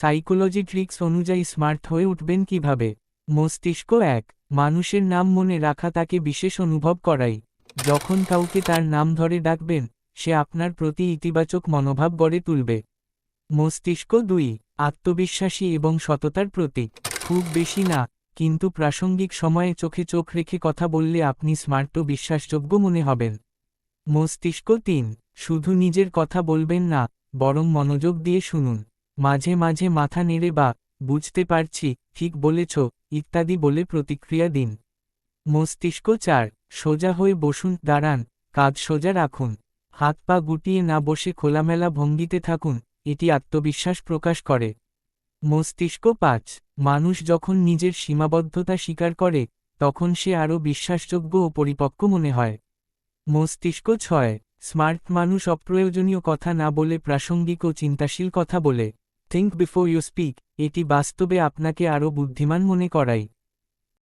Psychology tricks অনুযায়ী smart হয়ে উঠবেন কিভাবে? মস্তিষ্ক ১। মানুষের নাম মনে রাখা তাকে বিশেষ অনুভব করায়। যখন কাউকে তার নাম ধরে ডাকবেন, সে আপনার প্রতি ইতিবাচক মনোভাব গড়ে তুলবে। মস্তিষ্ক ২। আত্মবিশ্বাসী এবং সততার প্রতীক। খুব বেশি না, কিন্তু প্রাসঙ্গিক সময়ে চোখে চোখ রেখে কথা বললে আপনি স্মার্ট ও বিশ্বাসযোগ্য মনে হবেন। মস্তিষ্ক ৩। শুধু নিজের কথা বলবেন না, বরং মনোযোগ দিয়ে শুনুন। মাঝে মাঝে মাথা নেড়ে বা বুঝতে পারছি, ঠিক বলেছ ইত্যাদি বলে প্রতিক্রিয়া দিন। মস্তিষ্ক ৪। সোজা হয়ে বসুন, দাঁড়ান, কাঁধ সোজা রাখুন। হাত পা গুটিয়ে না বসে খোলামেলা ভঙ্গিতে থাকুন, এটি আত্মবিশ্বাস প্রকাশ করে। মস্তিষ্ক ৫। মানুষ যখন নিজের সীমাবদ্ধতা স্বীকার করে, তখন সে আরও বিশ্বাসযোগ্য ও পরিপক্ক মনে হয়। মস্তিষ্ক ৬। স্মার্ট মানুষ অপ্রয়োজনীয় কথা না বলে প্রাসঙ্গিক ও চিন্তাশীল কথা বলে। থিঙ্ক বিফোর ইউ স্পিক, এটি বাস্তবে আপনাকে আরও বুদ্ধিমান মনে করায়।